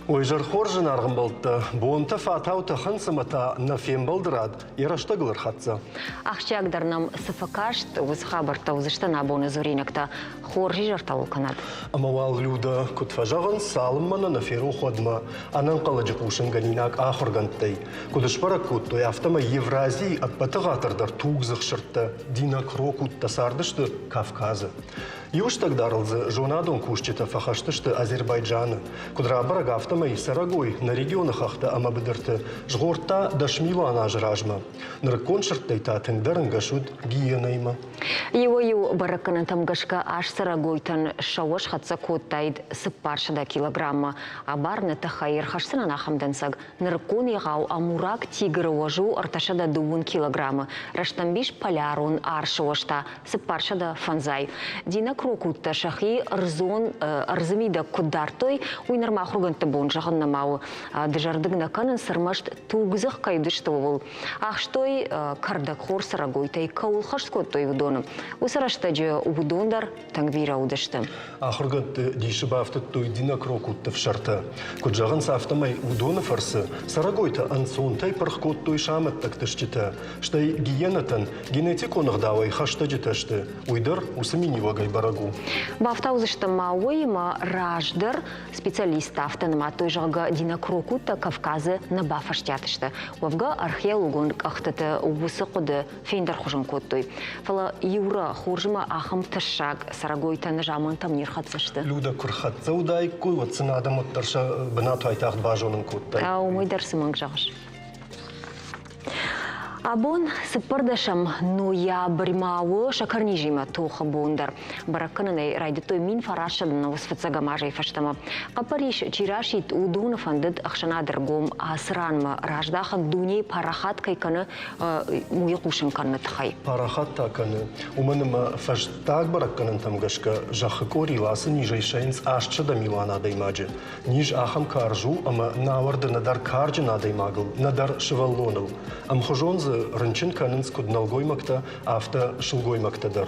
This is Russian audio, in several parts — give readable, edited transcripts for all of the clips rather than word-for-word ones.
Ойжар хоржын арғын болтты, буынты фатау тұхын сымыта нафем болдырад, ерашты қатса. Ақчагдарнам сыфакашт өз хабарта өзіштен абоны зуринекта хоржи жарталу канад. Амавал люда күтфажағын салымманы наферу ходма, анан қалыжы пушын ганинак ахыргантай. Кудышпара күттой автома Евразий аппатығатырдар туғзық шыртты, динак рокут тасардышты Кавказы. Юштагдарлзы жонадон кушчета фахаштышты Азербайджаны. Кудрабараг автома и Сарагой на регионах ахта амабыдырты жғорта дашмила анажражма. Ныркон шырттайта тендерін гашуд гиенайма. Его бараканын тамгашка аш Сарагойтан шауаш хатса коттайд сыппаршада килограмма. Абарны тахайыр хашсынан ахамдансаг. Ныркон егау амурак тигры уажу арташада дуын килограмма. Раштамбиш полярун аршуашта сыппаршада фанзай. Дина крокутта шахи арзымида кудартой уйнарма хурганты бон жағын намау. Дежардыгна канын сырмашт тугзық кайдышты ол. Ахштой кардак хор Сарагойтай каул хашскоттой удоным. Усарашта же удондар тангвира удышты. Ахурганты дишибафты той дина крокутта в шарта. Куджағын сафтамай удоны фарсы Сарагойта ансонтай пархкот той шамат тактышчита. Штай гиенатан генетик онығдавай хашта житашты. Уйдар усамини вагай барагу. Бафта узышты мауыйма раждар специалист автонома той жағы дина крокутта Кавказы на бафаштятышты. Уавга археологон қақтыты убысы құды фейндер хужын коттой. Фала юра хуржыма ахым тышак Сарагойтаны жамын там нерхатсышты. Люда күрхатса удай кой, вот сынадым оттарша бынату айтақ бажонын коттай. Умайдарсы манг жағыш. Абон сыпырдашам ноябрь мауы шакарнижима тоха бондар. Бараканынай райдытой мин фарашадына усфыцага мажай фаштама. Қапариш чирашит удуны фандыд ақшанадыр гом асыранма раждахан дуней парахат кайканы муй қушын канны тхай. Парахат таканы. Уманыма фаштаг бараканын тамгашка жахы кориласы нижайшайнс ашча да милана даймаджи. Ниж ахам каржу, ама наварды надар карджи надаймагыл, надар шеваллоныл. Ам хожонзы рынчын канын скудналгоймакта, авто шылгоймактадар.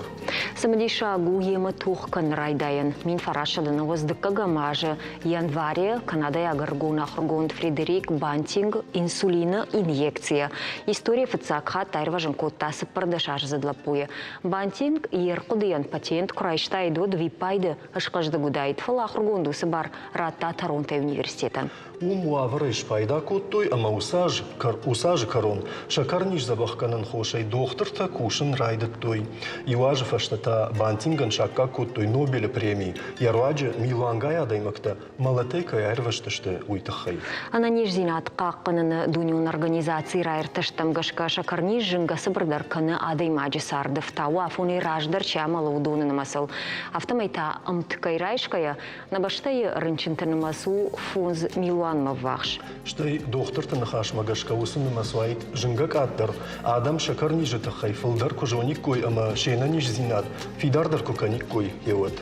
Самадиша гуема тухкан райдайын. Мин фарашадына воздыккага мажы январе Канадая гаргона хургонд Фредерик Бантинг инсулина инъекция. История фыцакха тайрважын котта сыпырдашаш задлапуя. Бантинг ерқудыян патент құрайшта айдод випайды ашқажды гудайд. Фала хургонду сыбар Ратта Торонто университетан. Умуавры шпайда коттой, ама усажы карон. Шакарниш забахканын хошай доктор такушын райдыт той. Юажы фаштата Бантинган шакка коттой Нобеля премии. Яруаджы Милуангай адаймакта малатейка әрваштышты уйтахай. Ананиш зинат қаққанын дунион организации райыртыштым гашка шакарниш жынгасы бірдарканы адаймаджы сарды втауа фуни раждар чамалы удуны масыл. Автомайта амткай райшкая набаштай рынчынтыны масу фунз Милуан маввахш. Штай доктор нахаш магашка усыны масуайт жынгак аттар. Адам шакарниш жытахай фылдар кужоник кой, ама шейнаниш зинат фидардар куканик кой еват.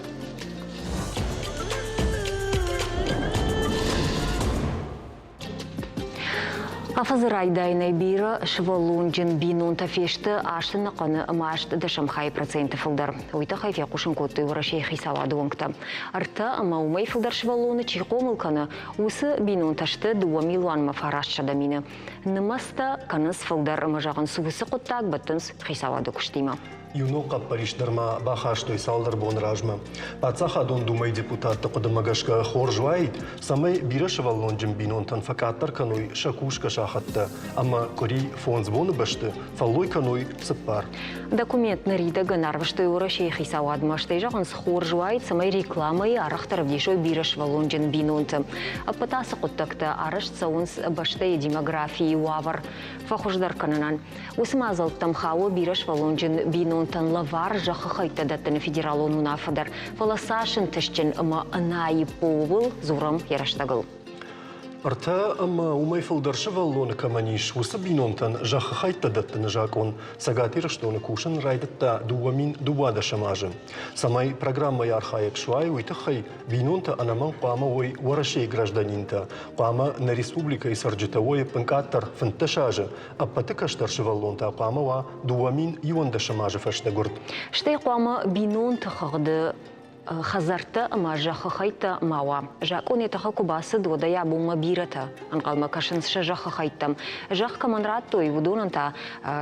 Афазырайдайнай бира швалунджин бинун тафешті аштыны қаны машт дашамхай проценты фылдар. Ойта хайфе қушын котты урашей хисалады оңкта. Арта ама умай фылдар швалуны чихомылканы усы бинун ташты 2 миллион мафарашчада мины. Нымаста каныс фылдар мажағын суысы қоттак баттынс хисалады күштейма. Юноқа паришдарма бахаштой салдар бон ражма. Пацаха дон думай депутатты қыдымагашка хор жуайд, самай бирашывал лонджим бинонтан факаттар каной шакушка шахатта, ама кори фонз боны башты, фаллой каной сыппар. Документ нарида ганарваштой урашей хисаладмаштай жағын хор жуайд, самай рекламай арахтаров дешой бирашывал лонджин бинонтан. Апатасы қоттакта араш цаунс баштай демографии уавар фахуждар кананан. Усыма азалттам хауы бирашывал лонджин бинонтан лавар жақы қайтадаттыны федерал онуна фадар. Фаласашын тішчен ұма анайы повыл зурам яраштағыл. Арта ама умай фылдаршы валлоны каманиш усы бинонтан жақы қайтадаттыны жақон сагатирыштоны кушын райдытта дуамин дуада шамажы. Самай программай архаек шуай уйтахай бинонта анаман қуама ой уарашей гражданинта. Қуама на республика и сарджитавой пынкаттар фынташажы. Аппаты каштаршы валлонта қуама ва дуамин юанда шамажы фаштагурд. Штай қуама бинонта қағды хазарта ама жахахайта мауа. Жакон етаха кубасы додая бума бирата. Анқалма кашынсы жахахайтам. Жах каманратто и вудонанта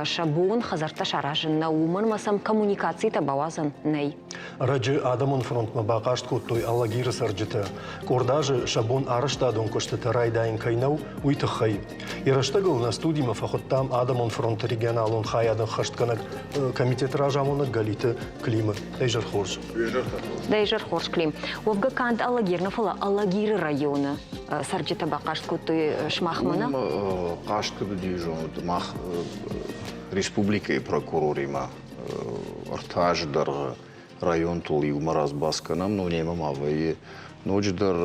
шабун хазарта шаражын на уман масам коммуникации табавазан ней. Раджи Адамон фронт мабақашт куттой аллагиры сарджита. Кордажи шабун арыштадон коштыта райдайн кайнау уйтахай. Ираштагал на студии мафахоттам Адамон фронт регионалон хаядан хаштканак комитет ражамонак галиты климат. Дейжар хорж. Дейжар хорж клим. Вовга кант аллагирна фала аллагиры района. Сарджита бақашт куттой шмахмана? Қашт куды дейжон мах республика и прокурорима артаждар район тули умараз басканам, но нема мавай ночдар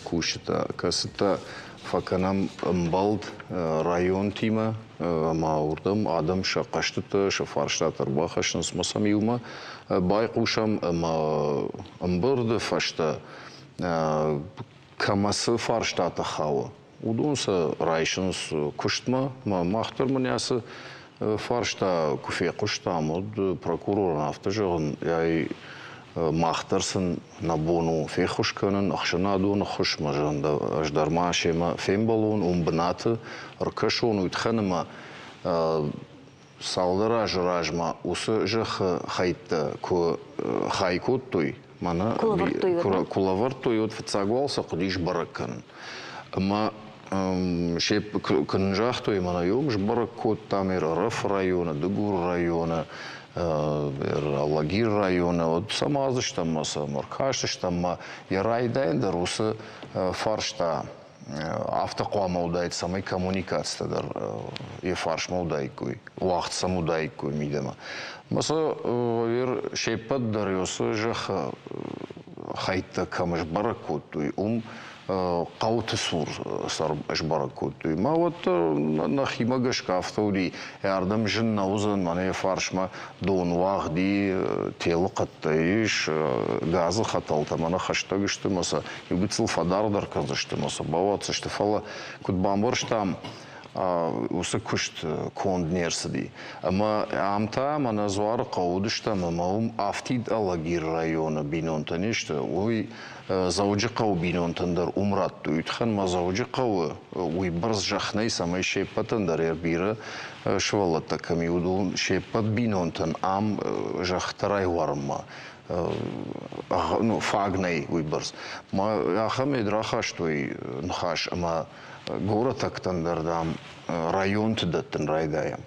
кушта касыта факанам мбалд район тима маурдам адам шақаштыта шафарштатар бахашнас масам юма байқушам мбырды фашта камасы фарштата хава удунса райшнс куштма махтар манясы фаршта куфе куштамуд прокурор нафтажон яй махтарсын набону фехушканын ахшанадун хушмажанда аждарма шема фембалун умбнаты ркашон уйтханыма салдара жражма усы жах хайта ку хайкуттуй мана кулавартуй от фцагвалса кудиш баракан ама шеп кынжахто и манайом жбаракот тамер Раф района, Дугур района, Аллагир района, вот самазыштам маса, маркаштыштам ярайдайндар усы фаршта автоқуа маудайт самай коммуникациядар и фарш маудайкуй, уақыт самудайкуй мидема. Маса шепаддар юсы жах хайта камыш баракотуй қауты сур сар ашбаракуты. Ма вот на химагашка автоли ярдам жин наузан мане фаршма дон вахди тело қаттайш газы хаталта мана хаштагышты маса югыцыл фадардар казышты маса баватсышты фала кут бамборштам усы кушт конднерсди. Ама амта мана звар қаудыштам ама автид аллагир района бинонта нешта ой зауджи қау бинонтандар умратту үйтхан ма зауджи қау уй барз жахнай самай шеппатандар ербира швалата камиудун шеппат бинонтан ам жахтарай варма ну фагнай уй барз ма ахаме драхаш той нхаш ама город актандардам район тдаттан райдаям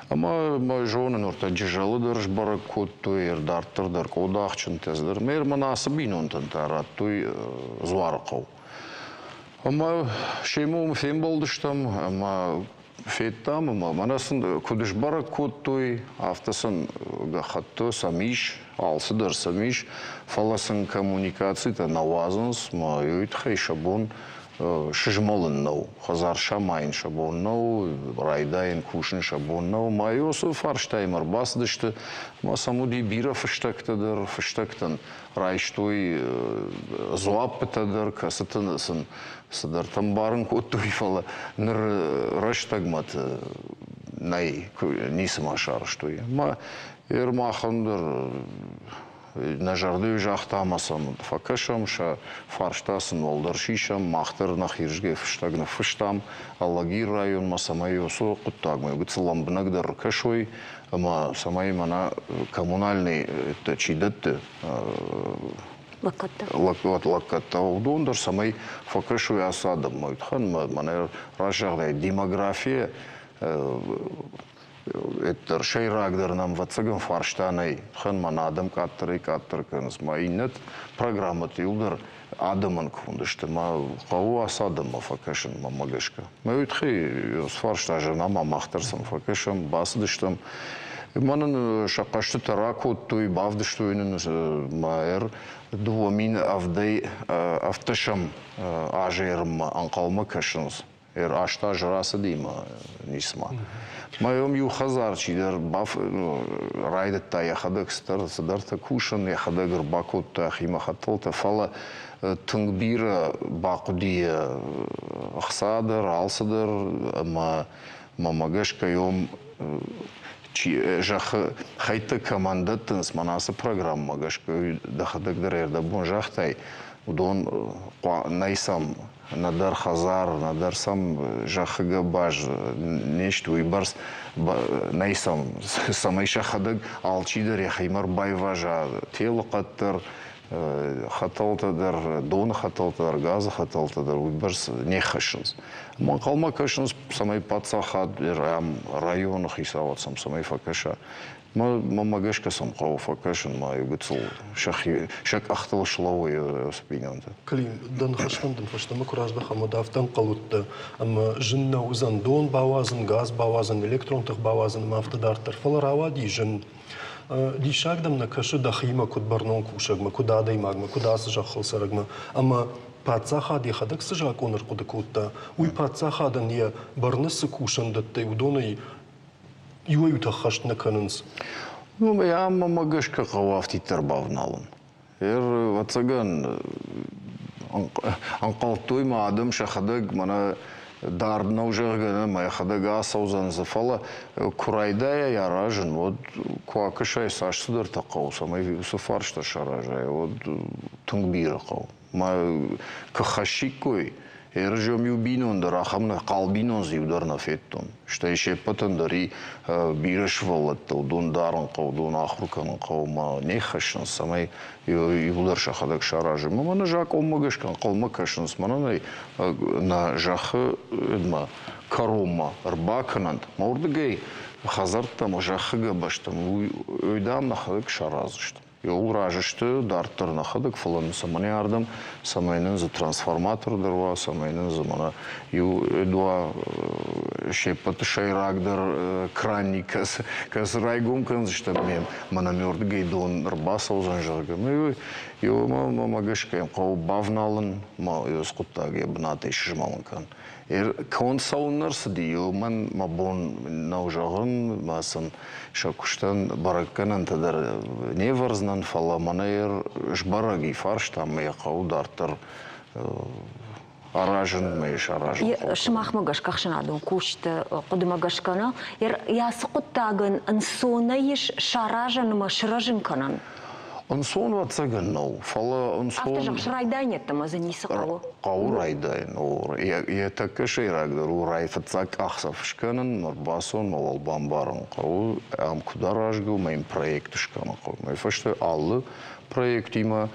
ама жонын орта жижалыдыр баракутту ердартырдыр кодахчын тездір мер манасы бинонтан тараттуй зварқау ама шеймум фем болдыштам ама феттам ама манасын кудыш баракуттуй автосын гахатты самиш алсыдыр самиш фаласын коммуникацията навазынс ма юйтхай шабун шижмалын нау, хазар шамайн шабон нау, райдайн кушын шабон нау, майосы фарштаймар басдышты, ма самуди бира фыштактадыр, фыштактан райштой зуаппытадыр, касытын сыдар тамбарын коттуй фала, ныр раштагмат най нисым ашарыштой. Ма ермахандыр нажарды жақтамасам факашам ша фарштасын олдар шишам махтар нахиржге фыштагна фыштам аллагир район масамай осо куттагмай гыцламбнагдар кашой ама самай мана коммунальный чидатты лакатта удондар самай факашой асадам мойтхан мана рашагдай демография это шейрагдер нам вацаган фарштанай хан ман адам каттыры каттырканс майнет программа тилдер адамын кундышты ма кау асадым факашын мамагашка мэйтхи с фарштажа нама махтарсам факашам басдыштам манын шақашты таракут той бавдыштуйнын маер дуомин авдай авташам ажерм анқалма кашынс ашта жрасы дейма нисма Моем ю хазарчи дер баф райдетта яхадак старта кушан яхадагр бакутта химахаталта фала тунгбира бакудия ахсадыр алсыдыр мамагашка йом жах хайты команда тынс манасы программа гашка дахадагдыр бон жахтай удон найсам надар хазар надар сам жахыга баж нечто уйбарс найсам самай шахадаг алчидер яхаймар байважа тело каттыр хаталтадар дон хаталтадар газа хаталтадар уйбарс не хашынс мақалма кашынс самай патсахад район хисаватсам самай факаша мамагашка сам қау факашын ма югцул шак ахтал шловой спинанта Клим дан хаштам куражда хамадафтан қалутты ама жинна узан дон бавазын газ бавазын электронтық бавазын мафтадартыр фаларава ди жин ди шагдам на кашы дахима куд барнон кушагма куда даймагма куда сжахал сарагма ама пацаха ди хадак сжак оныр кудакутта уй пацаха дан я барнысы кушандатты удоной ююта хаштна канынс ну я мамагашка қауафти тарбавналын вацаган анқалтуй ма адам шахадаг мана дардна ужагана ма хадага саузан зафала курайдая яражын вот куакашай сашсыдар тақау самай суфаршта шаражай вот тунгбира қау ма кахашикой Ержом юбинон да рахамна қалбинон зивдарна феттон. Что еще потом дари бирашвалат дон дарон қау дон ахрукан қау ма не хашын самай юлдар шахадак шаражы. Ма на жак омагашкан қалма кашын смананай на жахы эдма карома рбаканант. Маурдагай хазартта ма жахыга баштам уйдам на хадак шаразышты. Yol rajıştı, dartlarına xadık falan samani yardım, samayının za transformatordur va, samayının zamana yu dua şepatı şayragdır, kranni kas raygum kanız işte mem manamörde gaydon rbasa uzanjagım. Yu ma magashkayım qav bavnalın ma yosqutta gebnate şişmamın kan. Konsaunlarsa diyor, ma bon naujağın, masan şakuştan barakkanan tadar ne varznan falan, mana jbaragi farş tam yaqav dartır arajın meş arajın. Şımaqmagaş qaxşanadın kuşta qudmagaşkana, yasqutagın insonayış şarajan ma şırajın kanan. Он сон ватсаган нау, фала он сон. Автожак шрайдайнет там за ниса қау. Қау райдайн, я так шейрагдар, урай фатсак ахсав шканан, марбасон малалбан баран қау, ам кударажгу моим проект шкана қау. Май фашты аллы проектима,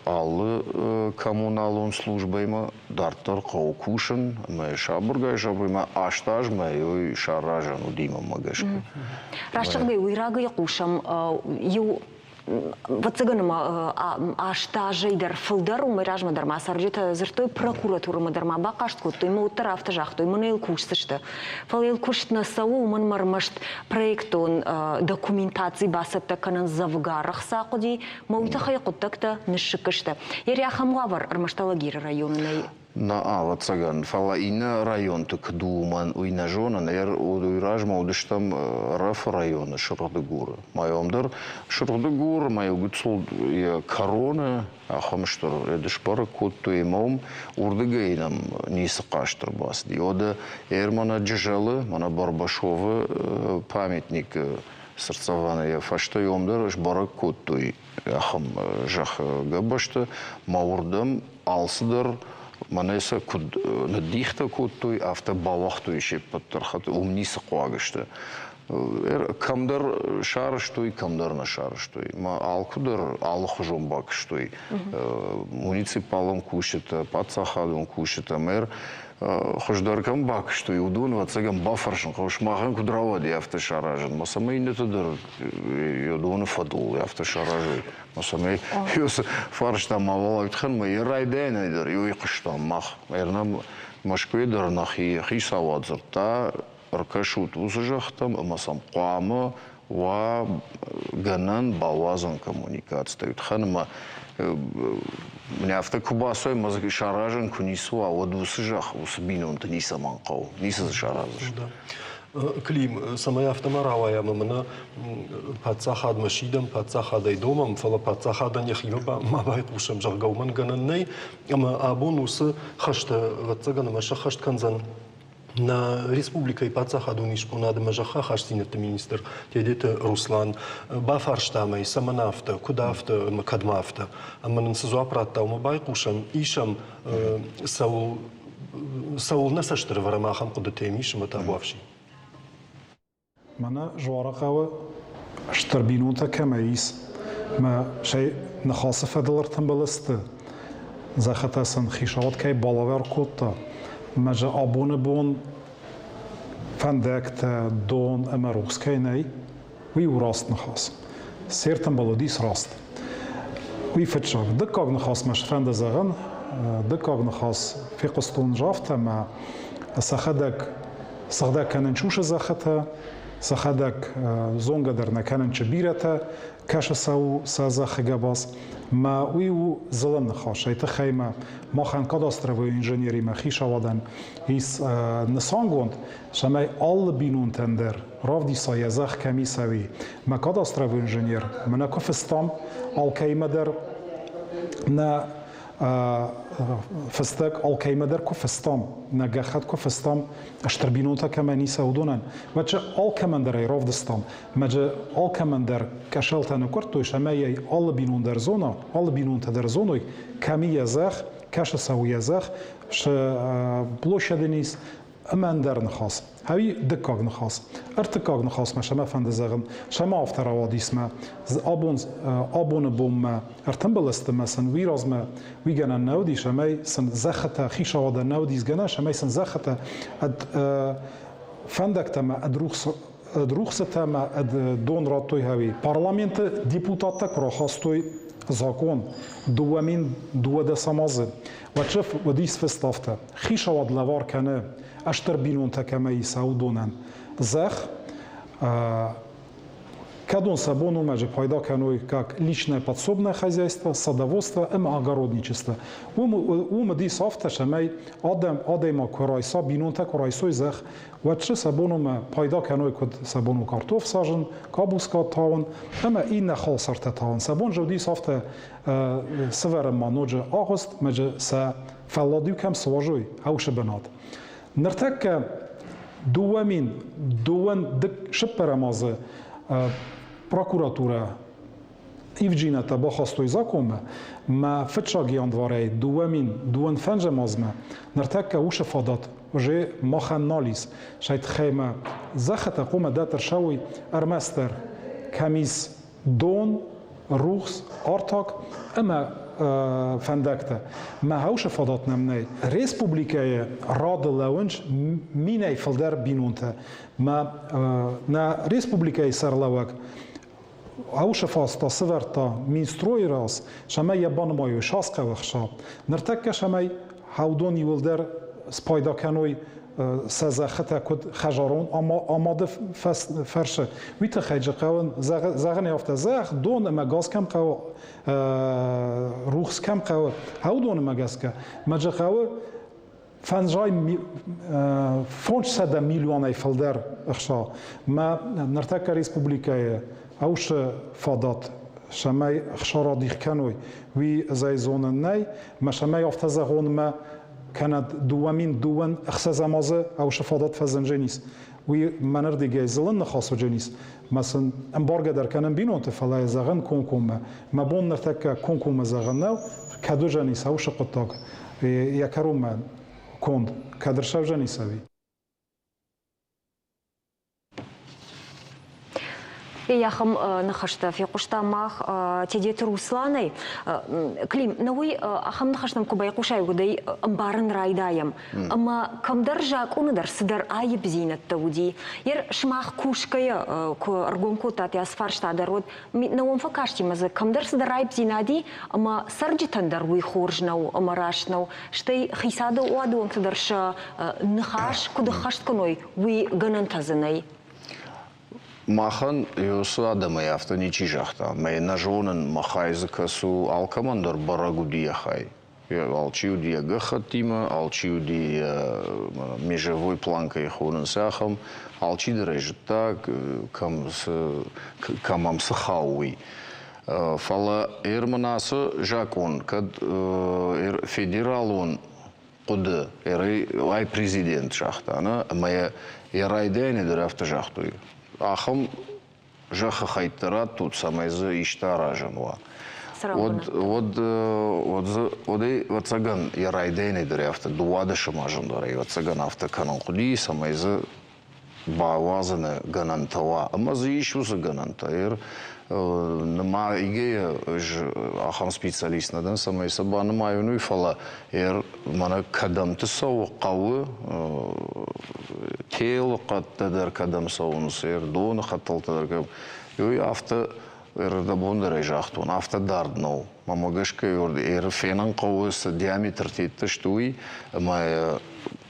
аллы коммуналон службайма, дартар қау кушан, май шабургай шабургайма, аштаж май шаражан удима магашка. Рашчагай уйрагай кушам, ю Вацыгыныма аштажайдар фылдар умайражмадар масаржета зыртой прокуратурамадар ма бақашт тойма уттар автожақ тоймын ел кушсышты. Фал ел куштна сау умын мармашт проектон документации басатта канан завгарах сақуди мауита хайқуттакта нышыкышты. Ер яхамға бар армашталагир районынай. На ватсаган фала ина район ток думан уйна жона нер уйражма удыштам раф района Шырдыгур. Майомдар Шырдыгур маю гуцул корона ахамштыр эдишпар котту имам урдыгайнам нисы каштыр бас. Диода эрмана джажалы мана Барбашовы памятник сырцаваны фашта йомдар жбара котту ахам жах габашты маурдам алсыдар Манайса куд надихта куд автобалахтой еще подторхат умниса куагашты. Камдар шарыштой, камдар на шарыштой. Ма алкудар алхужом бакштой. Муниципалом кушета, пацахадом кушета мэр. Хождаркам бакштой. Удун вацагам бафаршин. Хошмахан кудравади автошаражен. Масамай не тудер. Юдун фадул автошаражей. Масамай юс фарш там мавалактхан ма ирайден айдар. Юй кыштан мах. Эрнам Москведар нахи хисавадзырта. Ркашут узжахтам, масам қуамы ва ганан бавазан коммуникация. Ханма мне автокубасой мазги шаражен кунисуа вот узжах усбинун то ниса манқау ниса шаражен. Клим самая автомаравая мамана пацахад машидам пацахадай домам фала пацахада нехиба мабайт ушам жаргауман гананней ама абонусы хашта ватсагана маша хашт канзан На республика и пацахадуниш понад мажаха хашсинет министр тедет Руслан бафарштама и саманафта кудафта макадмафта аман сазуапратта умабай кушам ишам саул насаштыр варамахам кудатемишам атабуавши. منا جوارقه اشتربينون تكميس ما شيء نخاصف دلار تنبلست زخته سن خيشات كي بالاور كوتا ما جا ابون بون فندكت دون امروس كيني وي وراست نخاص سيرتن بلوديس راست وي فتشاك دكاغ نخاص مش فند زغن دكاغ نخاص في قسطون جافتا ما سخدك كان نشوش زخته سخدك زونغ درنا كان شبيرته كاش سازخ جباس ما ويو زلن خاش يتخيم ما خان كاداسترو انجينيري ما خيشا ودن هيس نسانغوند شماي all بينون تندر راف دي سايزخ كمي سوي ما كاداسترو انجينير منا كفستام الكيما در نا فستك الكيمدر كفستام نجاخت كفستام اشتربينوتا كماني سودونن وجه الكمندر يروف دستام مجه الكمندر كشلتن كرتو شماي all بينون در زونا all بينون تدر زونوي كمي يزخ كاش سو يزخ ش بلوشدنيس امندر نخاص هاوي دكاغ نخاص ارتكاغ نخاص ما شما فند زغن شما افتر واديس ما ابون بوم ارتمبلست مثلا ويراز ما ويغنا نودي شما سن زخته خيشا ودا نوديس غنا شما سن زخته اد فندك تما ادروخسته ما اد دون راتوي هاوي بارلمانت ديبوتاتك روخاستوي زاكون دوامين دو سمازه وتشوف وديس فستافته خيشا ود لوار كانه اشتر بينون تكمي سودونن زخ كادون сабону маже пайда каной как личное подсобное хозяйство, садоводство и огородничество. Ди софта шамай адема корайса бинунта корайсой зах ваче сабону ма пайда каной код сабону картоф сажен кабуска таун ама ин халсарта таун сабон жуди софта север маноже агост маже са фалладу кам сложой ауш бенат نرتك دوان دك شبر مازه پروکوراتورا ایفجینا تا با خواستوی زاکومه ما فتشاگی اندواره دوان فنج مازمه نرتك وش فادات وجه ماخن نالیس شاید خیمه زخت قوم داتر شوی ارمستر کمیس دون روخس آرتاک اما فندكته ما هوش فضات نمني ريسبوبليكاية راد لونج ميناي فلدر بينونته ما نا ريسبوبليكاية سرلوك هوش فاستا سفرتا مينستروي راس شما يبان مايو شاسقه وخشا نرتك شما هودون يولدر سبايدا كانوي سازخته کد خجارون آماده فرشه ویت خیج قاون زغنی افته زغ دون مگاز کم قاو روخس کم قاو هاو دون مگاز که مجه قاو فنجای فونش سده میلیون ایفلدر اخشا ما نرتک ریسپوبلیکای اوش فادات شمای اخشارا دیخ کنوی وی زای زون نی ما شمای افته زغون ما كانت دوان اخساز مازه او شفادات فزنجنيس وي منر ديجي زلن خاصو جنيس مثلا امبارجا در كانن بينو تفلا زغن كونكوم ما بون نرتك كونكوم زغناو كادو جنيس او شقطاك يكروم كوند كادر شاو جنيسوي Яхам нахашта фи куштамах тедет Русланой клим навой ахам нахашнам кубай кушай гудай амбарын райдаям ама камдар жак уныдар сыдар айып зинат тауди ер шмах кушкая ко аргонку тати асфарштадар вот навом факашти маза камдар сыдар айып зинади ама сарджитандар уй хоржнау ама рашнау штай хисада уадуан сыдарша нахаш кудахаштканой уй ганантазанай Махан юсу адамай автоничи жахта. Май нажонен махайзка су алкамандор барагудия хай. Алчиудия гахатима, алчиудия межевой планкой хонен сахам, алчидережта камам сахауи. Фала эрманасо жакон, кад федералон قد ای президент شاختانه اما یرایدین در افت شاختوی آخم جخ خیترات تو سمیز ایشتارا جنوا ود سگن یرایدین در افت دواد شما جنداره ود سگن افت کنن خودی سمیز باوازن گننتوا اما زیش وز گننتا نما ایگه آخام سپیциалист ندن سمیز با نما یونوی فلا مانا کدم تسو قوه تیل قد در کدم سونس دون خطل تدر کم یوی افت ده بوندر جاختون افت دارد نو ماما گشکه یورد فینن قوه دیامتر تیتشتوی ما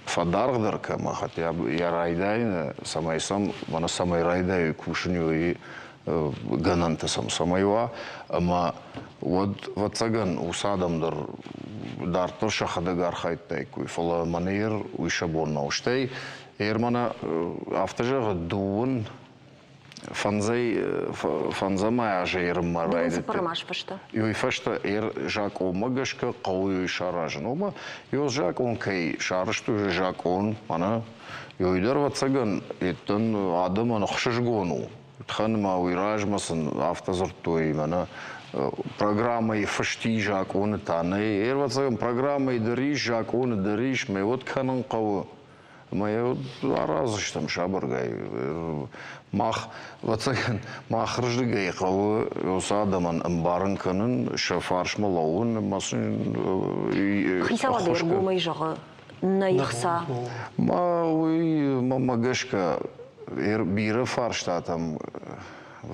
فدارغ در کم خطی یرایداین سمیسم مانا سمی رایدای کوشنیوی گننت سمیوا اما ود سگن وسادم در ترش خدگار خیت تایکوی فلا منیر ویشه بون نوشتی مانا افتجا دون فانزا ما جيرم مرايد يو فشتا جاك مگش قوي شاراجن وما يو جاك كي شارشتو جاك انا يو يدر واتسغن يتن ادم انا خششغونو تخن ما ويراج مثلا افتزرتوي مانا программа и фашти жак таны ватсаган программа и дыриш жак дыриш ме вот канан кавы мая аразыштым шабыргай мах ватсаган махржыгай кавы осадаман барын канын шафаршма лаун масын хисавадыр гомай жагы найхса ма уй мамагашка бире фарштатам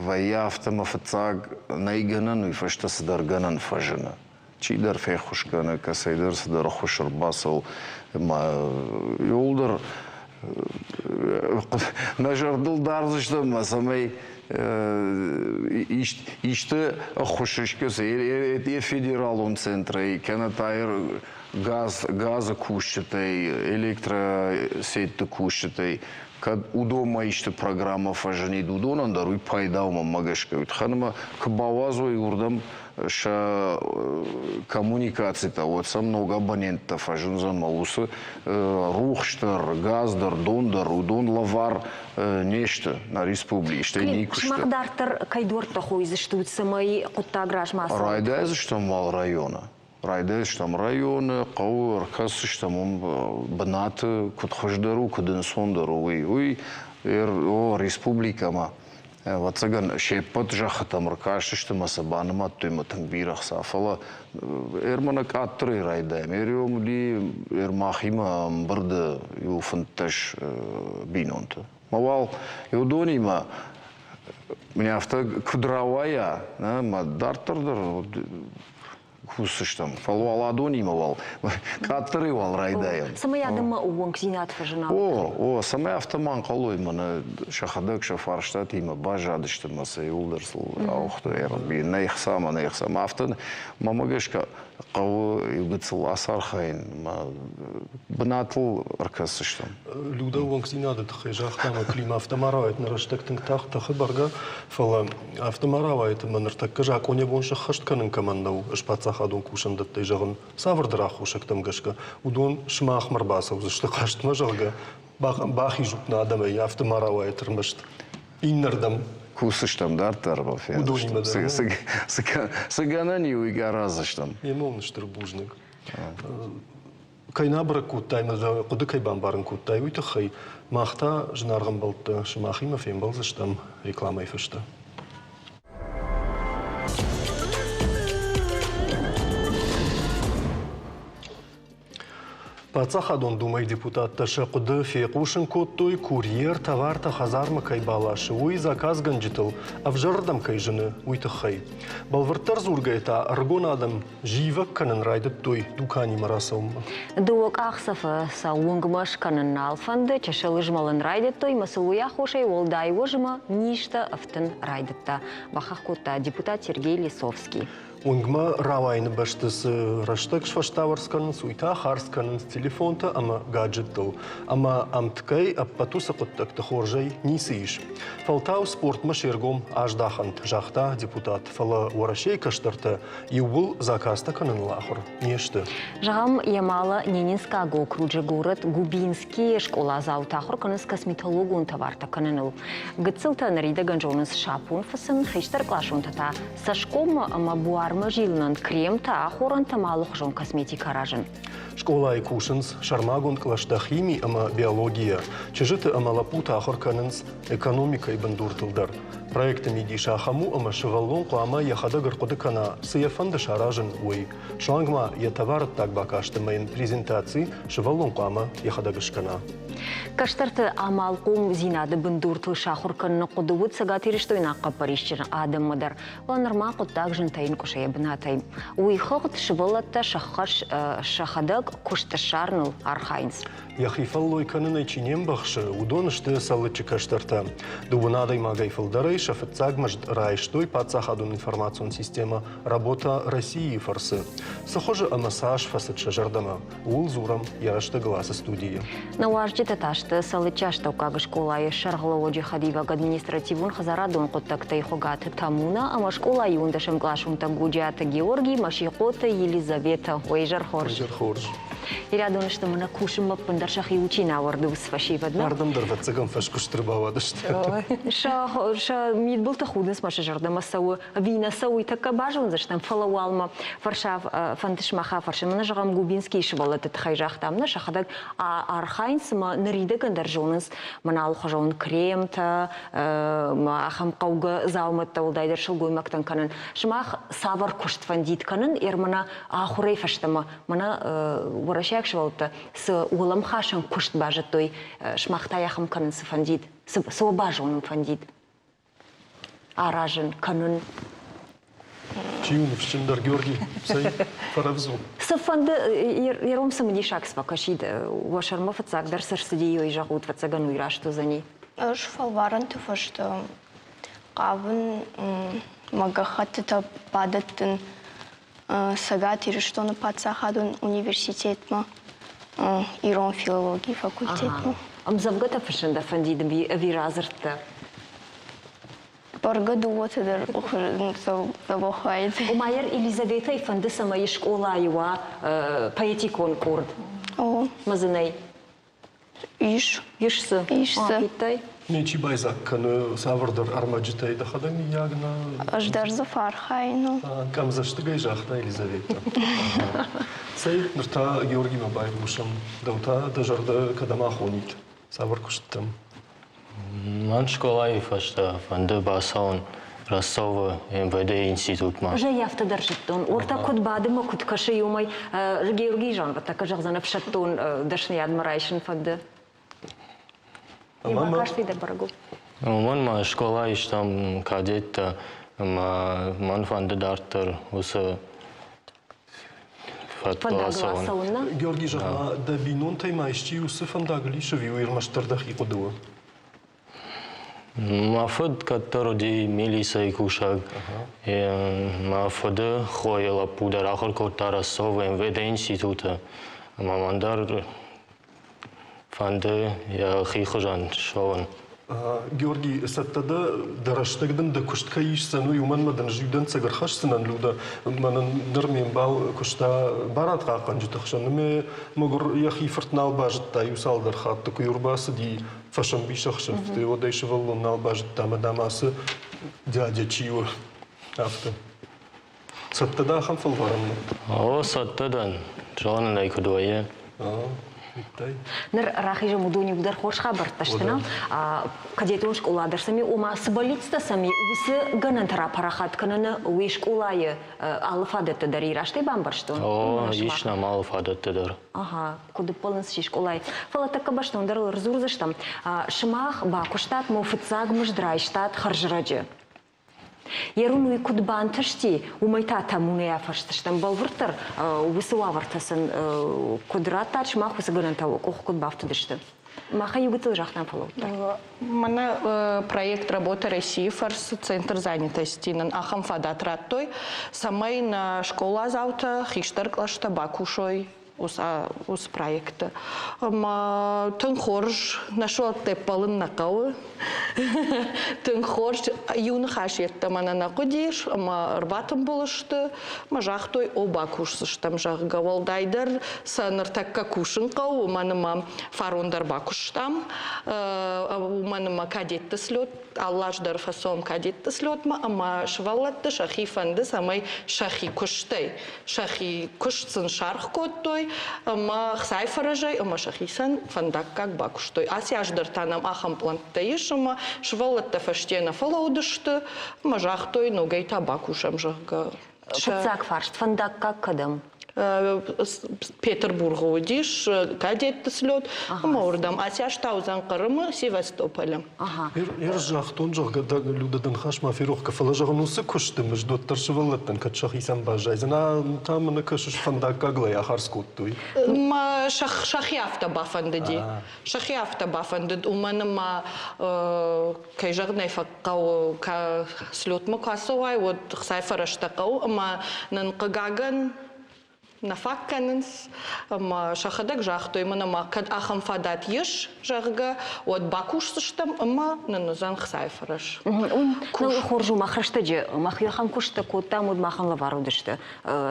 ویافتم فتاق نیگنن و فشتس در گنن فجنه چی در فی خوش کنه کسی درس در خوش رباسو ما یولدر نجار دل دارزشتم مثلا işte خوشش کسی ای فدرالون центри کنتایر газ кушатай электросеть кушатай kad udoma işte programa fajani dudonan daruy paydavma magashka utxanma kbavazo yurdam sha kommunikaciyta вот со много абонента фажунзан малусы рухштар газдар дондar удон лавар нешта на республике что не кушта шмагдартар кайдорта хойзыштут самай кутта гражмаса райдаз что мал района райдаз что районы қауыр касы что бнаты кутхождару кудын сондару уй о республика ма вот цаган шепот жахатам ркашты что масабаныма тойма тангбирах сафала эрмана катры райдайм эрёмли эрмахима бырды юфынташ бинонты мавал юдонима меня авто кудравая ма дартырдыр кусыштам фалвал адонимовал катрывал райдаем самая адыма уон кзинат фажына о самая автоман қалой мана шахадак шафарштат има бажадышты маса юлдырсыл аухты эрби нейхсама автын мамагашка қавы югыцыл асархайн бнатыл аркасыштам Люда уон кзинады тхай жахтама клима автомаравайт нарыштактың тахы барга фала автомаравайт маныртак кажак оне бонша хаштканын командау шпацах адон кушандаттай жағын савырдырақ ушактам гашка удон шмах марбасов зашты қаштыма жалга бахи жукна адамай автомаравайт рмышт иннардам кусыштам дартар ба удонима да сыганани уйга разыштам емомныштыр бужнык кайна бара куттай маза куды кайбан барын куттай уйты хай махта жнарган болты шмахимов ем болзыштам рекламай фышты Пацахадон думай депутат таша куды фекушин коттой курьер товарта хазарма кайбалашы уй заказ ганжитыл авжардам кайжыны уйтыхай. Балвыртар зургайта аргон адам живак канын райдыт той дукани марасаум. Дуок ахсафа саунгмаш канын алфанды чашалыжмалын райдыт той масылуя хошай олдай ожыма ништа автын райдытта. Бахах кутта депутат Сергей Лисовский. Унгма равайны баштыс раштак шваштаварскан, суйта харскан, телефонта, ама гаджеттл. Ама амткай аппатуса коттак тахоржай нисиш. Фалтау спорт машергом аждахант, жахта депутат. Фала уарашей каштарта, юбул заказта канын лахор. Нешты. Жагам ямала Ненинского округа город Губинский школа заутахор каныс косметологун товарта каныныл. Гыцылта нарида ганжоныс шапун фасын хештар клашунтата. Сашком ама буарма жилнан крем-та ахоран тамалух жон косметика ражен. Школа и кушенс, шармагун клашта химии, ама биология. Чижиты ама лапута ахор канынс экономика и бандуртылдар. Проектами диша хаму ама шеваллонку ама яхада гаркоды кана сыяфанда шаражен уй. Шуангма я товарат так бакашты майын презентации шеваллонку ама яхада гашкана. Каштарты амалкум зинады бандуртыл шахур канны кудувут сагатириштой наққа паришчер адам мадар. Ланарма куттак жынтайын кушаябнатай. Уйхогт шевалатта шахадак кушташарныл архайнс. Яхифаллой канынай чинем бахшы, удонышты салычы каштарта. Дубунадай магайфалдарай шафетцагмажд райштой пацахадун информацион система работа России фарсы. Сахожа амасаж фасадша жардама. Ул зурам ярашты гласа студии. На уажде таташты салычашта укагы школайы шарғылы джихадиваг административун хазарадун куттактай хогаты тамуна, ама школайы ундашем глашунта гуджата Георгий, Машихота, Елизавета, Уэйжар Хорж. И рядом, что мы на кушаем пандаршах и учина варду с фашивадна. Ардам дорвать цагам фашку штрыбава дашта. Ша мид был тахуден с маши жардама сау вина сау и така бажун заштам фалауалма фаршав фантишмаха фаршим на жагам губинский швал этот хайжах там на шахадак архайнс ма нарида гандаржонс манал хажон крем-та ма ахам кауга зауматта улдайдар шылгоймактан канын шмах савар кушт фандит канын ермана ахурей фаштама мана ворашак швалта с улам хашан кушт бажатой шмахта яхам канын с фандит с обажоным фандит аражен канун Чиунов Чендар Георгий сай фаравзу. Сафанды ером самди шакс покашид вашарма фацагдар сарсидио и жагут фацагану ирашто за ней. Аж фалваран ты фашто кавн магахатта падаттын сагат или что на пацахадун университет ма ирон филологии факультет ма. Амзавгата фашенда фандидам виразерта. Баргаду вот это забахает. У Майер Елизавета и фанды самая школа его поэтикон курд. О. Мазаней. Иш. Ишсы. Ишсы. Питай. Не чибайзак каны савардар армаджитай да хадами ягна. Аж даже за фархайну. Кам заштыгай жахна Елизавета. Сай нырта Георгий Мабай бушам даута дажарда кадама хонит. Савар куштам. Ман школай фашта фанды басаун Ростова МВД институт ма. Уже я автодержиттон. Орта код бадыма код каши юмай Георгий Жан вот так ажагзана фшаттон дашни адмирайшн фанды. Има кашти да барагу. Ман ма школай там кадет ман фанды дартер усы фатбасаун. Георгий Жахна да бинон таймайшти усы фандагли шавиу ирмаштардах и кодуа. Мафад который милиса и кушак, мафад хояла пудар ахор котара сова МВД института, мамандар фанды я хихожан шован. Георгий, саттада дараштагдын да куштка ишсану юман мадан жудан цагархашсынан луда манан дырмен бал кушта барат какан жутахшан ме могур яхи фортнал бажта юсалдар хатты куйурбасы ди фашан бишахшан ты одай шеваллон нал бажта мадамасы дядя чио авто саттада хам фалварам. О саттадан жон найкудуае. Нер рахижа мудуни удар хош хабар таштына кадетон школадар сами ума сболитста сами усы ганантара парахат канана уи школайы алфадетта дари раштай бамбарштон. О ишна малфадетта дар. Ага, куды полнс школай. Фала така баштон дар разурзаштам. Шмах ба куштат мофцаг мждрайштат харжраджи. Еруну и кудбан ташти, умайта тамуне афашташтам балвыртар, увысылавартасын кудрат тач маху сагарантау, кох кудбафтадышты. Маха югытыл жақтан фалауды. Мана проект «Работа России» фарс центр занятости. Ахам фадат раттой. Самай на школа завтра хиштар клашта бакушой. Ус проекта. Тынхорж нашел тепалын накау. Тынхорж юн хашетта мана накудиш, рбатым болышты, жахтой оба кушсыштам жағы гавалдайдар, саныр такка кушын қау, маныма фарондар бакуштам, маныма кадетті слет, аллаждар фасом кадетті слет, ама швалатты шахи фанды самай шахи куштай. Шахи кушсын шарх коттой, ама сайфаражай, ама шахисан фандак как бакуштой. Асяждар танам ахам плантаиш, ама швалатты фаштена фалаудышты, ама жахтой ногайта бакушам жахга. Шыцак фаршт, фандак как кадам? Петербурга удиш, кадетті слет, ама урдам. Асяж таузан қырымы Севастополем. Ер жақтон жағға людыдан хашма ферухка фала жағын усы күшті между таршывалаттан качах исан бажай. Зана тамыны кашыш фандакка глай ахарскуттуй. Шахиафта бафанды ди. Шахиафта бафанды. Уманыма кай жағнай фаққау слетмы касуай, вот сайфараштақау, ама нан қығаган на факканынс, шахадак жахтой, мана кад ахам фадат еш жахга, от бакушсыштам, ама нанузан хсайфараш. Хоржу махрашты же, махюхан кушты коттам, уд махан лаварудышты.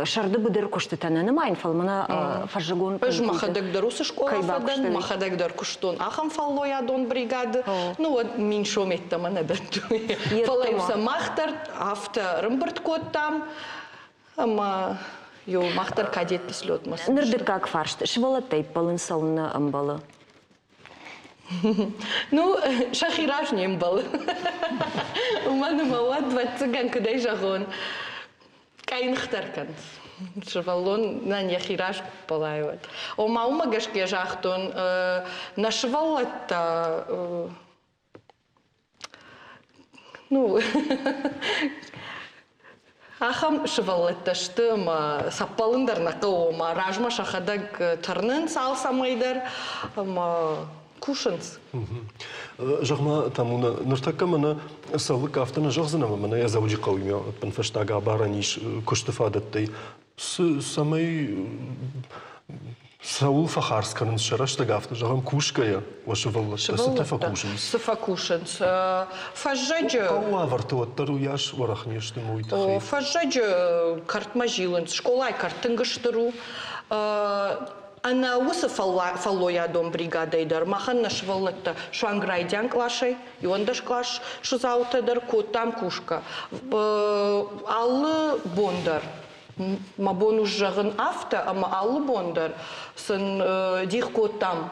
Шарды будыр кушты тананы майнфал, мана фаржигон. Пэж махадак дарусы школа фадан, махадак дар куштон ахам фаллоядон бригады. Ну вот миншом етті мана даттуй. Фалайса махтар, авто рымбырт коттам, ама... Йо, махтар кадетті слет масы. Нырдыр как фаршт, швалаттай палын салыны амбалы. Ну, шахираж не амбалы. Уманы мауад 20 кыдай жағын. Кайын хтаркан. Швалон на яхираж палайват. Ома умагашке жақтон на швалатта... Ну... Ахам шывалетташты, саппалындар нақы, ражма шахадаг тарнын салсамайдар, кушынс. Жағма тамуна нұртакка мана салық автына жағзынама мана я зауджи қауымя панфаштага бараниш күшті фадаттай. Самай Саул фахарсканын шараштага авто жағам кушкая, ваша валлатта, сытафа кушынс. Сыфа кушынс. Фажжаджы... Кауа вартуаттар уяш варахнешты муйтахай. Фажжаджы картма жилынс, школай картынгыштыру. Ана усы фаллоядон бригадайдар, махан наш валлатта шуанграйдян клашай, и он даш клаш шузаутадар коттам кушка. Аллы бондар. Мабон уж жағын авто, ама аллы бондар. Сын дих коттам.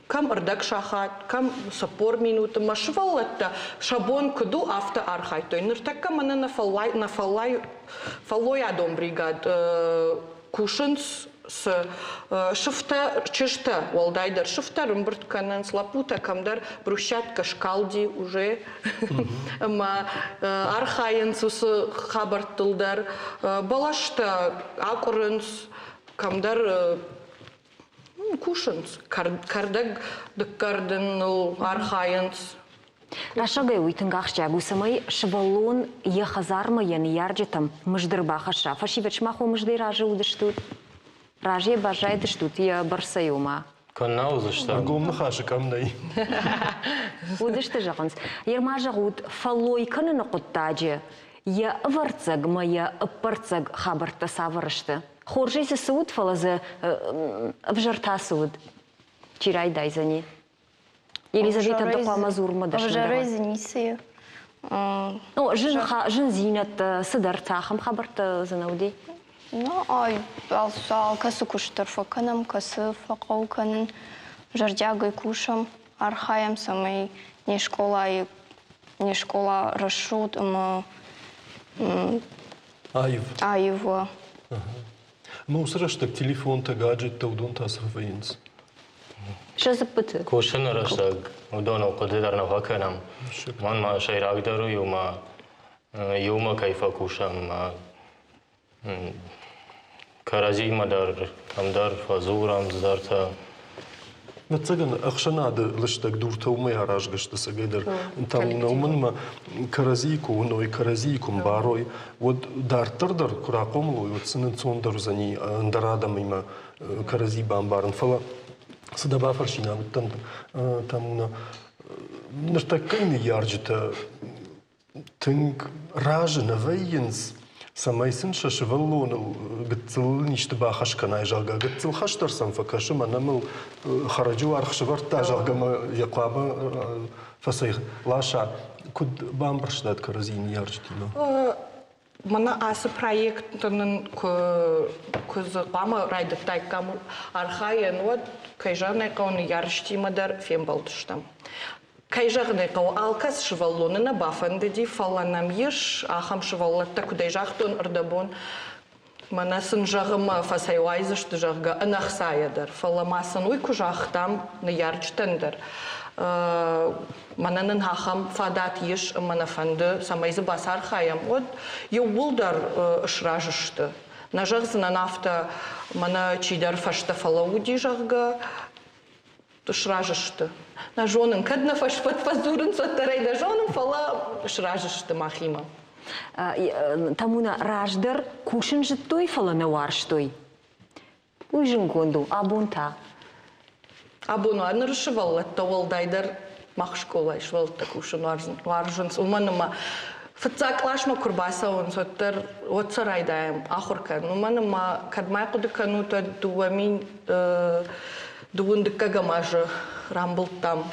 Кам ырдак шахат, кам сапор минуты. Машвалатта шабон кыду авто архайтой. Ныртакка мана на фаллоядон бригад. Кушынс с шифта чешта, валдайдар шифта, рымбыртканан слапута, камдар брусчатка шкалди уже, архайынс усы хабартылдар, балашта акурынс, камдар кушынс, кардак дыккардын архайынс. Рашагай уйтынгах жагу самай швалон ехазарма яны ярджетам мыждырбаха шафа шивечмаху мыждыр ражы удыштут. Ражье бажай дыштут я барсаюма. Канна узышта. Гомны хашы камнай. Удышты жағынс. Ерма жағуд фалой каныны құттаджы. Я варцаг мая парцаг хабарта саварышты. Хоржайсы суд фалазы вжарта суд. Чирай дайзани. Елизавета Допамазурма дашында. Вжарай занисые. Жын зинат сыдар тахым хабарта занауди. Ну, ай, ал касы куштар факанам, касы факауканын, жардягай кушам, архаям самай не школа расшут, айва. Ма усраштак телефон-то гаджет-то удон тасыфаинс. Что за пыты? Кушын раштаг, удон оқыдыдар на ваканам. Ман ма шайрагдару юма кайфа кушам. Каразимадар, камдар, фазурам, здарта. Нацаган ахшанады лыштак дуртаумай аражгашты сагайдар. Тамуна уманма каразийку, уной каразийкум барой. Вот дартырдар куракомлу, вот сынын сондар зани андарадамайма карази бамбарын фала. Садаба фаршина, вот тамуна нартакайны ярджита тынг ражына вайенс самайсын шашываллону гыцыл ништы бахашканай жалга гыцыл хаштарсам факашы манамыл хараджу архшыварта жалгама яклаба фасай лаша куд бамбарштат каразин ярджитино. Мана асы проектінің көзіғамы райдықтай камыл архайын вот кайжағынай қауыны ярыштимадар фем балдыштам. Кайжағынай қау алкас шываллонына бафанды ди фаланам еш ахам шываллатта күдай жақтын ұрдабон. Мана сын жағыма фасайуайзышты жағға анақсаядар. Фаламасын уйку жақтам на ярджтандар. Мананын хахам фадат еш манафанды самайзы басар хаям. Вот еулдар ышражышты. На жағзына нафта мана чидар фашта фалауди жағға ышражышты. На жонын кадна фаш фазурын соттарайда жонын фала ышражышты махима. Тамуна раждар кушын жыттой фалана варштой. Уйжын гонду, абунта. Абуну анырышываллатта олдайдар махшколай швалта кушын варжынс. Уманыма фыцаклашма курбаса он соттар отсарайдаем ахуркан. Уманыма кадмай кудыканута дуамин дуындыкка гамажы рамбылтам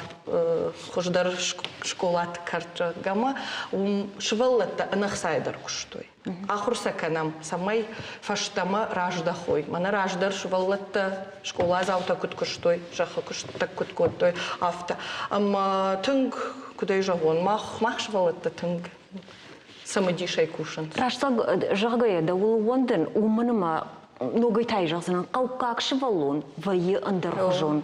хождар школат карча гама шваллатта анахсайдар куштой. Ахурса канам самай фаштама раждахой. Мана раждар шваллатта школа завта кут куштой, жаха куштак кут куттой авта. Ама тынг кудай жагон мах шваллатта тынг самадишай кушан. Рашса жагая да улуандын уманыма ногайтай жағзынан қауқақ шывалон вайы андырғжон.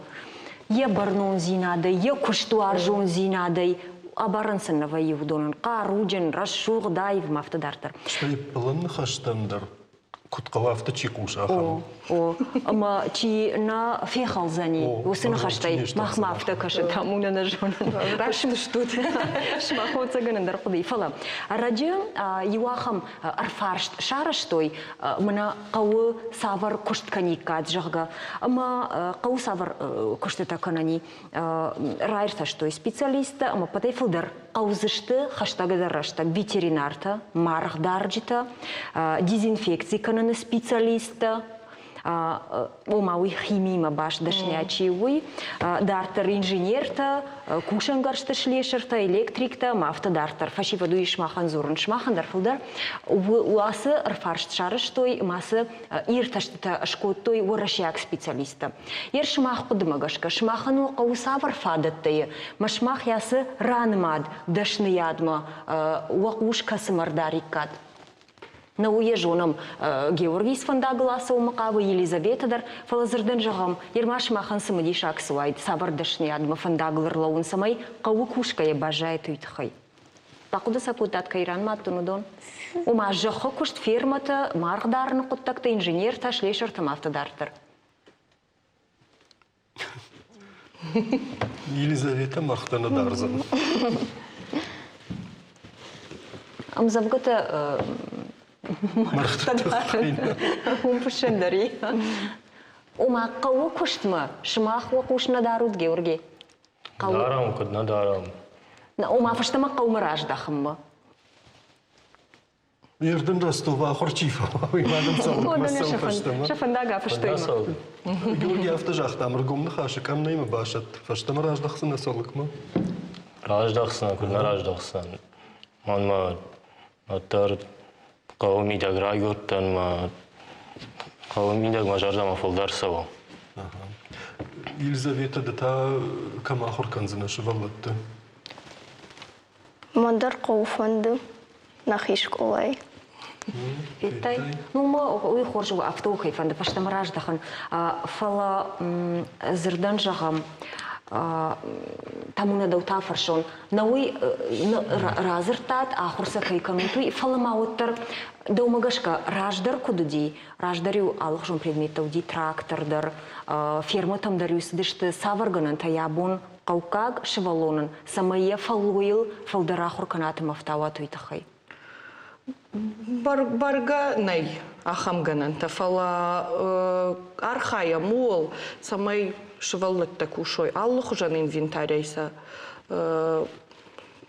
Е барнон зинадай, е куштуар жон зинадай, абарынсына вайы вдонын. Қаруджен, расшуғдай мафтадартар. Штай пылынны хаштандар кутқалафты чикуш ахам. Ама чи на фехалзани, усыны хаштай, махмафта кашы тамуна на жонын. Рашым штут. Шмахоца гынындар құдай фала. Раджы юахам арфаршт шарыштой, мына қауы савар куштканикат жағға. Ама қауы савар куштыта канани райрташтой специалиста, ама патай фылдар қаузышты хаштагадараштак ветеринарта, марғдарджита, дезинфекции кананы специалиста, омауи химима баш дашнячиуи, дартер инженерта, кушангаршта шлешерта, электрикта, мафта дартер, фашиваду и шмахан зурн шмахан дарфылдар, уасы рфаршт шарыштой, масы ирташтыта шкоттой уарашяк специалиста. Ер шмах подмагашка, шмахану каусавар фадаттайы, машмах ясы ранмад дашныядма, уакушкасы мардарикат. На уежоном Георгий сфандагыласы умақавы Елизаветадар фалазырдың жағам ермаш махан сымыди шаксуайды сабырдышны адмы фандагылырлауын самай қауы кушкая бажай туйтықай. Пақуды сакутат кайран маттынудон. Ума жақы күшт фермата марғдарыны құттақты инженер ташлешір тамафтадартыр. Елизавета мақтаны дарзан. Амзавгыта умпышындари. Ума қауы күштімі? Шымақ уақушына даруд, Георгий? Дарам, күдна дарам. Ума фыштыма қауымы раждақымы? Ердім растова құрчифа. Уймадым салдық масыл фаштыма. Шафандага фыштыма. Георгий авто жақтам ргомны хашы камнайма башат. Фаштыма раждақсына салдық ма? Раждақсына, күдна раждақсына. Манма аттар қауымидаг райготтан ма қауымидаг мажардама фолдар сава. Елизавета да та камахор канзына шывалатты. Мандар қауфанды нахи школай. Витай. Ну, мы уй хоржу автоухай фанды, паштам раждахан. Фала зырдан жағам. тамуна даута фаршон. Науи разыртат, ахурса кайканутуй, фаламауттар, даумагашка раждар кудуди, раждарю алхжон предметауди трактордар, ферма тамдарю сидишты саварганан таябун, каукаг шевалонан, самая фалуил, фалдарахур канатым автауатуй тахай. Барга най ахамганан тафала архая мол самай шеваллет такушой аллах жан инвентарейса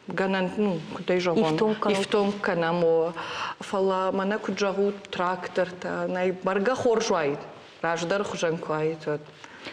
ганан ну куда жагон ифтом канамо фала мана куджагу трактор та най барга хоржуай раждар хужан куайт.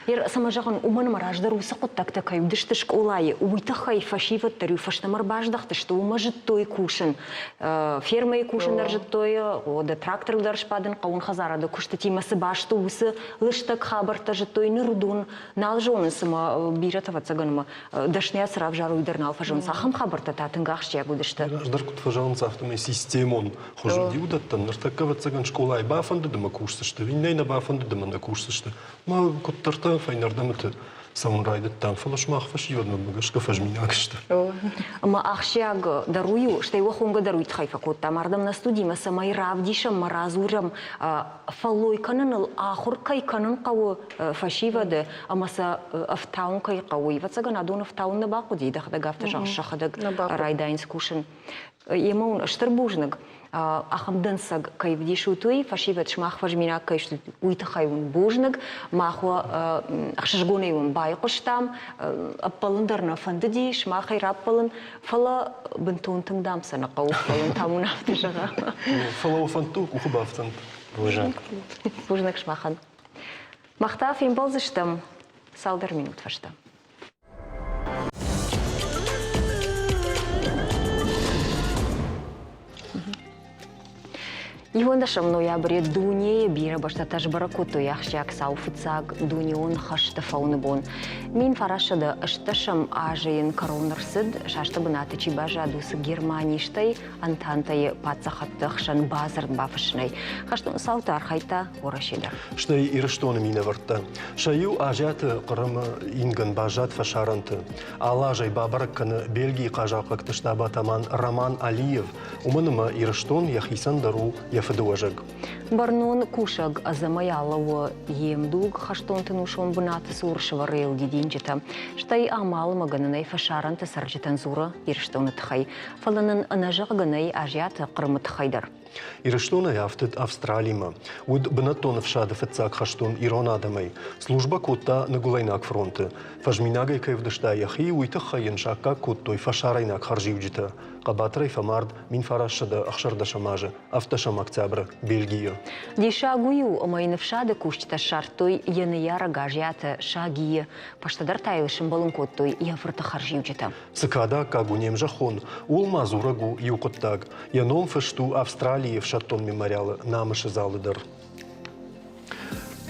Ер самажаган уман мараждар усакот так кайдышты школай уйтахай фашиват тарю фаштамар баждахты что умажет той кушен ферма и кушен держит той ода трактор даршпаден каун хазарада кушты масы башты усы лыштак хабарта же той нырудун налжон сама биратава цаганма дашня срав жару идернал фажон сахам хабарта татынгахшя гудышты раждар кутфажан сахтаме системон хожу диудаттан нартакава цаган школай бафанды дыма курсышты виннейна бафанды дыма на курсышты ма коттарта файнардамыты самурайды там фалашмах фашивадна багашка фажминакшты. Ма ахшяг дарую, что его хунга дарует хайфакот. Там ардам на студии ма самай равдишам маразурам фалой кананал ахуркай канан кау фашивады, а маса автаун кай кау. И вот сага надон автаун на бакуди дахда гафта шахадаг райдайнс кушен. Емаун штарбужнаг. Ахамдансаг кайвдишу той фашиват шмах фажмина кайш уйтахайун бужнаг махва ахшжгонейун байқоштам аппалындарна фандыди шмахай раппалын фала бентонтың дамсана қауфлайын тамун автыжага фала фанту кухбафтан бужнаг шмахан махтаф им балзыштам салдар минут фашта. Ивандашам ноябре дуне бира баштаташ баракуту яхшак сауфыцаг дунион хашта фауныбон. Мин фарашада ашташам ажиен коронарсыд шашта бынаты чибажа дусы Германийштай антантай пацахаттахшан базар бафышнай. Хаштун саута архайта орашидар. Штай ирыштоны мина варта. Шаю ажаты қырым инган бажат фашаранты. Алажай бабаракканы Бельгии қажақлық тыштаба таман Роман Алиев. Уманыма ирыштон яхисан дару яфыдуажаг. Барнон кушаг азамаялова емдуг хаштон тынушон бунаты суршыва рейл дидинчета. Штай амал маганынай фашаранты сарджетан зура ирыштоны тхай. Фаланын анажаг ганай ажаты қырымы тхайдар. Ирыштона яфтыд Австралима. Уд бынаттонов шады фыцак хаштон Ирон адамай. Служба котта нагулайнак фронты. Фажминагай кайвдышта яхи уйты хайын шакка коттой фашарайнак харживджита. Қабатрай фамард мин фарашада ахшарда шамажы. Автошам октября, Бельгия. Диша гую омайнов шады кушчита шартой яны яра гажята шагия. Паштадар тайлышым балын коттой яфырта харживджита. Сыкада кагунем жахон. Ул мазурагу юкоттаг. Яном фышту Австралии в шаттон мемориалы намышы залыдыр.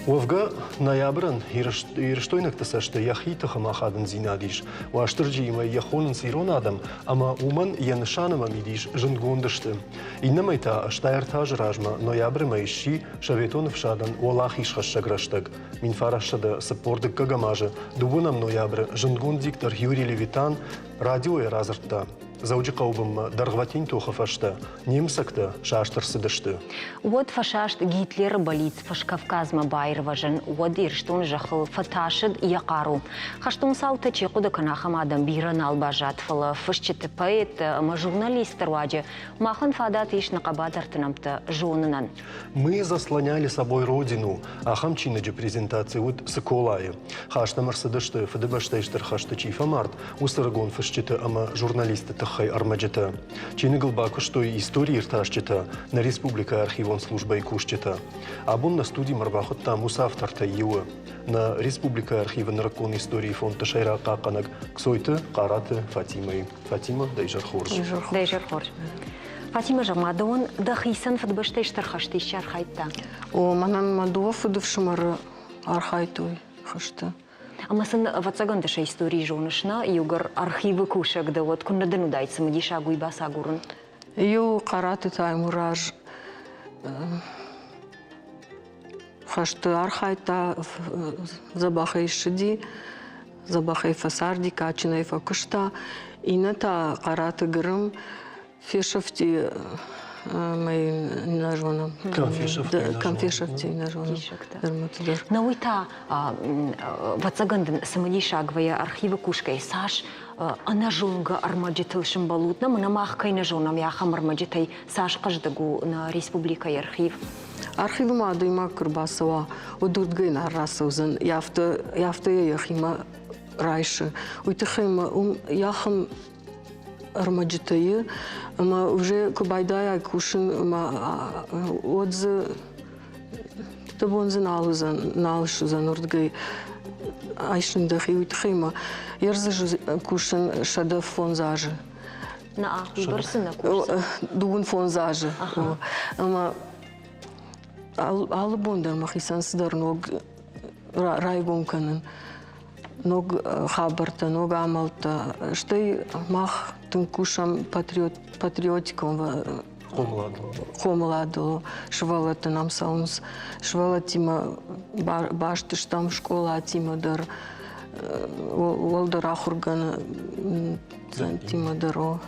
Уавга ноябрын ирыштойнак тасашты яхита хамахадын зинадиш. Уаштырджи има яхонын сирон адам, ама уман янышаныма мидиш жынгондышты. Иннамайта аштайртаж ражма ноябры майши шаветонов шадан уалахиш хашшаграштаг. Мин фарашада сапордык кагамажы. Дубунам ноябры жынгон диктор Юрий Левитан радио разыртта. Зауджи қаубым дарғватин тоха фашта, немсакта шаштырсы дышты. Вот фашашт Гитлер болит фашкавказма байрважен, вот ирштун жахыл фаташид яқару. Хаштун саута чекуда канахам адам биран албажат фала фашчеты поэт, ма журналистер ваджи, махан фадат иш нақабадартынамта жонынан. Мы заслоняли собой родину, а хамчинаджи презентации вот сыколайы. Хашта марсадышты, фадыбаштайштыр хашта чифамарт, усарагон фашчеты ама журналисты хай армаджета. Чиныгыл баку, что и истории рташчета, на республика архивон служба и кушчета. Абун на студии марбахот там усавтарта юа. На республика архива наркон истории фонда Шайра Каканак, ксойты, караты, Фатимой. Фатима Дейжар Хорж. Дейжар Хорж. Фатима Жамадован, да хисан фадбаштайштар хаштиш архайта. О, манан мадуа фадывшимар архайтуй хашта. Амасын вацагандыша истории жонышна, югар архивы кушак, да вот кунна денудайцы, мадиша гуйба сагурын. Ю караты таймураж. Хашты архайта забахайшиди, забахай фасарди качинай факушта ината караты грым фешевти май нажвана конфешевти нажвана дерматудер Науита вацагандын самыни шагвая архивы кушкай саш анажонга армаджитыл шымбалутна мынамах кайна жонам яхам армаджитай саш каждагу на республика архив. Архив мадыйма Кырбасова удурдгын аррасаузын яфты яхима райшы уйтыхыма яхам армаджитайы ама уже кубайдая кушин ама отзы табонзын налышузан урдгай айшындахи уйтыхыма ерзы кушин шада фонзажы На выборсына курсы. Дугун фонзажы ама албондар махисан сдар ног райгонканын ног хабарта ног амалта штай мах тынкушам патриотиком хомладо швалата нам саунс швалатима баштыштам школа тимадар волдар ахурган тимадаро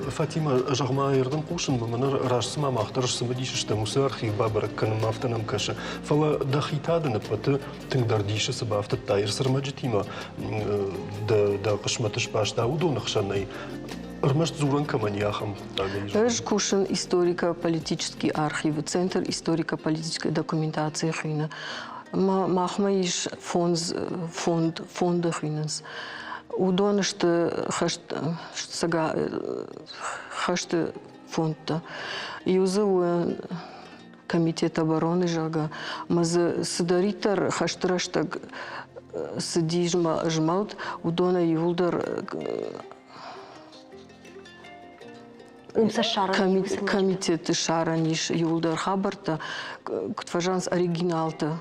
Фатима жагма ерден кушын маманар рашсыма мақтарышсыма дишішті мұсы архив бабырық кінің мафтанам кашы. Фала дахитадыны паты тыңдар дишісі бафты тайыр сырма житима да қышматыш башта удоны қшанай. Ырмашт зуран каманьяхам. Эш кушин историко-политический архив, Центр историко-политической документации хина. Махмаиш фонды хинас. Удонышты хашты фондта. Юзы комитет обороны жага. Мазы сыдаритар хаштыраштаг сыди жмалт. Удона юлдар комитет шараниш юлдар хабарта. Кутфажанс оригиналта.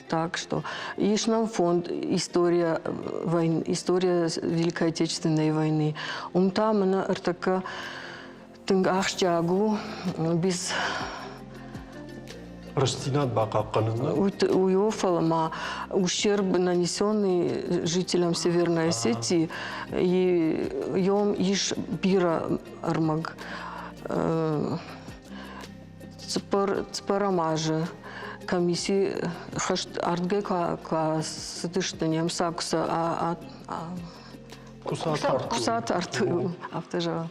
Так что есть нам фонд история войны, история Великой Отечественной войны. Там на РТК тынгахчагу без Растинат бакакканына. Уйофалма ущерб, нанесенный жителям Северной Осетии, и йом иш бира армаг цпарамажа. Комиссии артге ка сытыштынем сакса кусат арту автожа.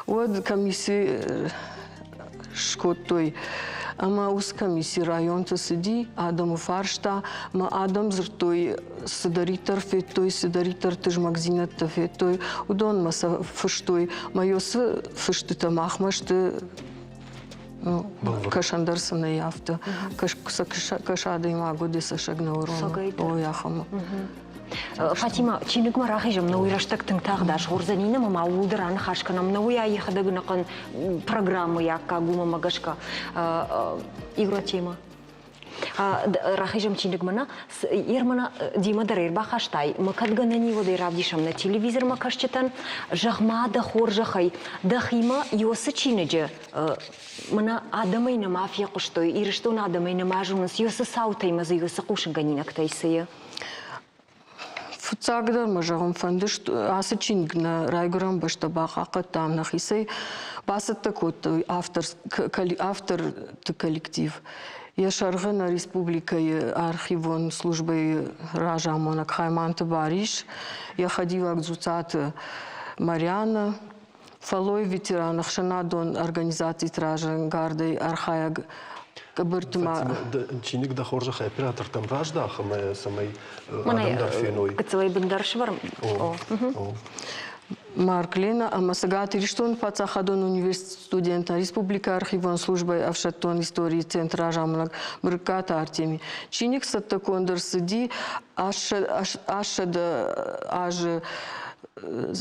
Вот комиссии шкоттой. Ама ус комиссии районта сиди Адаму фаршта, ма Адам зртой сидаритар феттой сидаритар тыж магазинат феттой удон маса фыштой майосы фыштыта махмашты Кашандарсына яфты. Кашады има годеса шагнаурон. Ой, ахама. Фатима, чиник марахижам на уйраштак тыңтагдаш горзанина мама улдыран хашканам на уя ехадагынакан программы якка гума магашка игра тема. Рахижам чиник мана ермана дима дарер бахаштай макадгана ниво дейравдишам на телевизор макашчатан жахмада хоржахай дахима йосы чинеже мана адамайна мафия куштой ирштон адамайна мажунас йосы саутайма за йосы кушанганинак тайсыя. Фуцагдар мажагам фандыш асычин на райгорам баштабах акатам нахисай басатта кот автор коллектив. Я шаргана республикой архивон службой Ражамона Хайманта Бариш. Я ходила к Зуцат Мариана. Фалой ветеранах Шанадон организации Тражан Гарды Архаяг Кабыртма. Чиник да хоржах оператор там раждах, а самой Адамдар феной. Кацелай бендар шварм. Марк Лена, а Масагат Риштон, Пацахадон, университет студента, Республика архивон службой Авшатон истории Центра Жамлак, Мрката Артеми. Чиник Саттакондер сиди, аж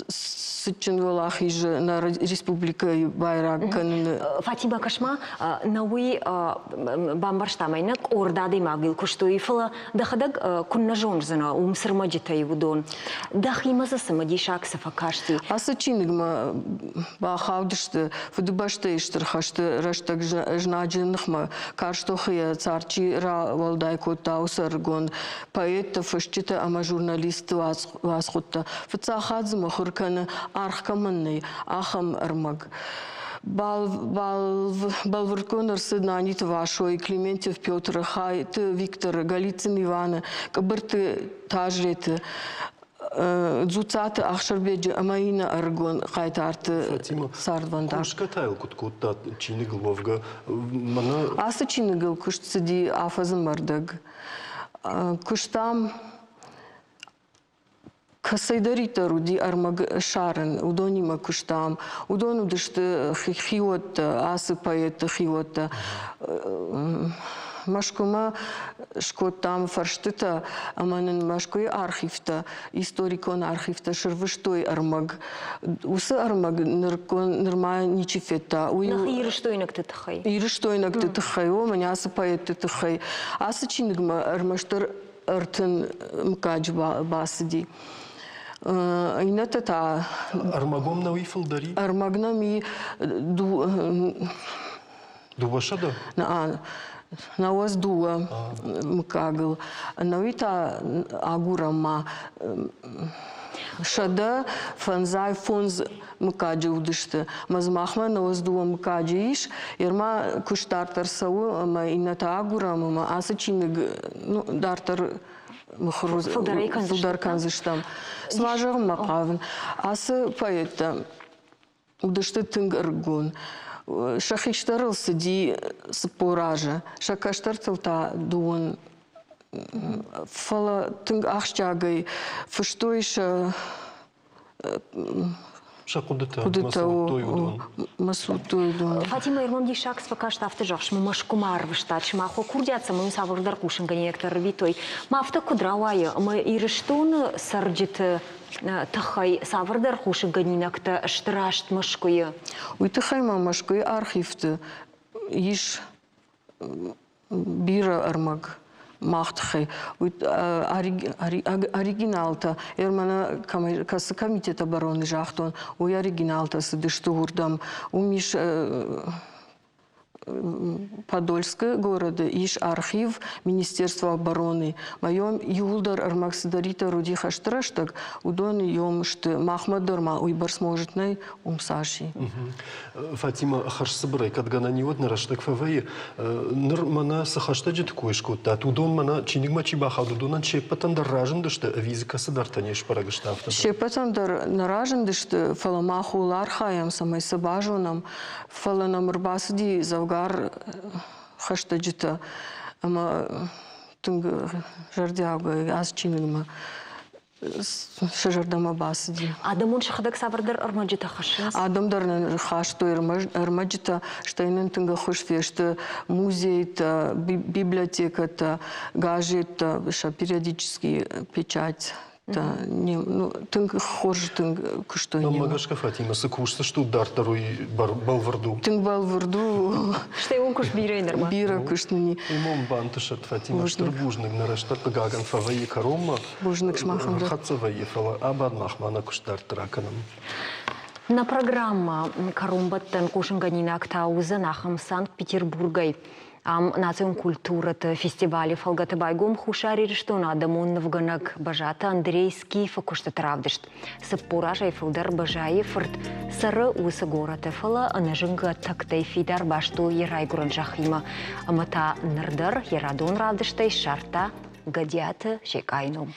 Сычын валахи же на республика байрак канын. Фатима Кашма, науи бамбарштамайнак ордады магил куштуифла, дахадаг кунна жонжзана, умсырмаджита ивудон. Дахимаза самади шаксафа кашти. Асычинигма бахавдышты, фудубаштейштер хашты раштак жнаджинахма, карштохия царчи ра валдайко таусаргон, поэт фашчита ама журналист васхутта. Фцахадзма хуркана архкаманный, ахам армаг. Балваркон Арсенанит Вашой, Клементьев Петр, Хайт Виктор, Голицын Ивана, Кабырты Тажреты, Дзуцаты Ахшарбеджи, Амаина Аргон, Хайтарты Сардвандаш. Кушка тайл кут-кутта чинигловга. Асы чинигл куштсади афазамардаг. Куштам Касайдарита руди армаг шарен, удонима куштам, удону дышты хиот, асы поэт хиот, машкума шкотам фарштыта, аманын машкуй архивта, историкон архивта, шырвыштой армаг, усы армаг нырма ничифета. Нахи ирыштойнак ты тахай. Ирыштойнак ты тахай, о, меня асы поэт ты тахай. Асы чинигма армаштыр артын мкач басыди. Инатата Армагом на уифлдари? Армагнами Дубашада? На вас дуа мкагл. Навита агурама шада фанзай фонз мкаджи удышты. Мазмахма на вас дуа мкаджиш. Ирма куштартар сау ма ината агурама ма асачинг ну дартар Фударкан зыштам. Смажығым мақавын. Асы поэта. Удышты тыңгыргон. Шахиштарылсы ди споража. Шакаштартылта дуон. Фала тыңг ахшчагай. Фыштойша... Кудыта масутой удон. Фатима Ирмам дишак спакашта автожах, машкумар вштат, шмахо курдяца, мы саврдар кушенга нектор витой. Мафта кудрауая, мы ирштун сарджит тахай саврдар кушенга нинакта штрашт машкуя. Уй тахай машкуя архивты, иш бира армаг. Махтхай, оригиналта, ермана касы комитет обороны жахтон, ой оригиналта сыдышты урдам, умиш Подольска города, иш архив Министерства обороны. Моем юлдар армаксидарита руди хаштраштак, удон йомшты Махмадарма уйбар сможетнай умсаши. Фатима хашсыбрай, кадгана не вот нараштак фавай, ныр мана сахаштаджит куешку, тат удон мана чинигма чибаха, удонан чепатан дарражындышты, визикасы дартанеш парагыштафта. Чепатан наражындышты, фаламаху лархаям самай сабажунам, фаланам рбасди завгар хаштаджита, ама тунг жардяга, аз чинигма. Шажардама басди. Адамун шахадак саврдар армаджита хашас. Адамдар хашто армаджита, штайнен тынга хошфешта, музей-то, библиотека-то, гаджет-то, периодически печать. Ну, тынг хоже тынг кушто не. Магашка Фатима, сыкушса, что дартаруй балварду. Тынг балварду. Что он куш бирай норма. Бира кушнани. Имом бантышат Фатима, что бужник нараштар пагаган фавай карома. Бужник шмахам да. Хатсавай фала абад махмана куштар траканам. На программа Карумбаттан кушенганина актауза нахам Санкт-Петербургай. Национ культурата фестивали фалгата байгом хушари что надо моннавганак бажата Андрей Скифа кушта травдышт. Саппуражай филдар бажаи фырт сары усы гората фала анажынга тактай фидар башту ерайгуран жахима. Амата нырдар ерадон равдыштай шарта гадята шекайну.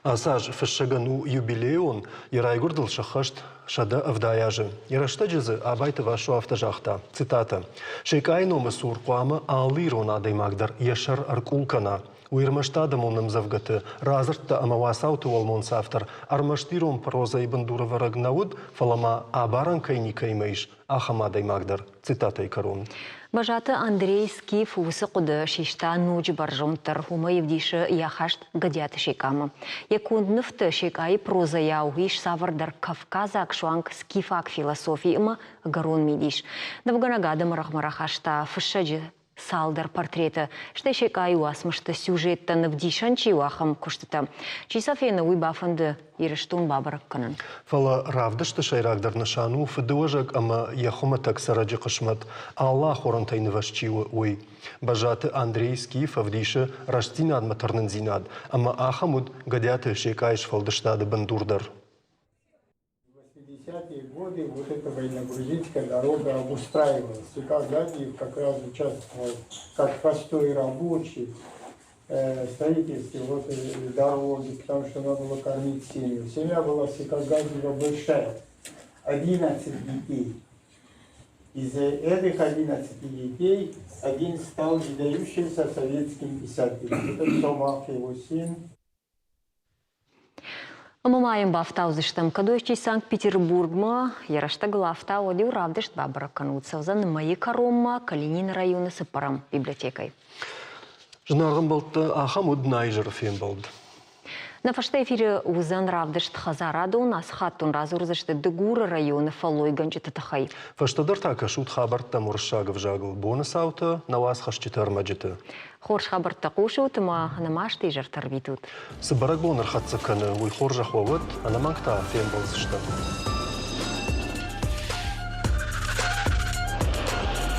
Асаж фашагану юбилеон ерайгурдал шахашт шада авдаяжы. Ираштаджызы абайты вашу автожахта. Цитата. Шейкайну масур куама алирон адаймагдар яшар аркулкана. Уйрмаштадам он намзавгаты, разыртта амавасауту олмон сафтар, армаштиром проза и бандуровараг науд, фалама абаран кайни каймейш, ахамадай магдар. Цитата и корон. Бажаты Андрей Скиф усы құды шешта нуджи баржымтыр, хума евдиші яхашт гадяты шекамы. Якундныфты шекай проза яуғиш савардар Кавказ акшуанг скифак философии ма гарон медиш. Давганагадым рахмарахашта фышаджи салдар портреты, что шекай уасмышты сюжетта навдишанчи уахам куштыта. Чисафена уйбафанды ирештун бабарак канан. Фала равдышты шайрагдар нышану фыдыважак ама яхуматак сараджи кышмат Аллах хорантайны вашчивы уй. Бажаты Андрей Скиф авдиши раштинад матарнын зинад, ама ахамуд гадяты шекайш фалдыштады бандурдар. 80-е годы вот эта военно-грузинская дорога обустраивалась. И Казахстан как раз участвовал как простой рабочий в строительстве вот этой дороги, потому что надо было кормить семью. Семья была в Сикагазева большая, 11 детей. Из этих 11 детей один стал выдающимся советским писателем. Это Томах, его сын. Амамайым бафтаузыштым, кадойчий Санкт-Петербургма, ярашта главта оди уравдышт бабаракануца, зан мои коромма, Калинин районы сыпарам библиотекой. Жнарган болты ахамуд найжыр фен болды. На фашта эфире узан равдышт хазараду у нас хаттун разурзышты дегура районы фалой ганчыты тахай. Фаштадар така шут хабарта муршагов жагыл бонус аута, на вас хашчитар маджиты. Хорш хабарта кушут, ма намашты жартар битут. Сыбарак бонар хатсаканы уй хоржах вовыт, анамангта фен болсышты.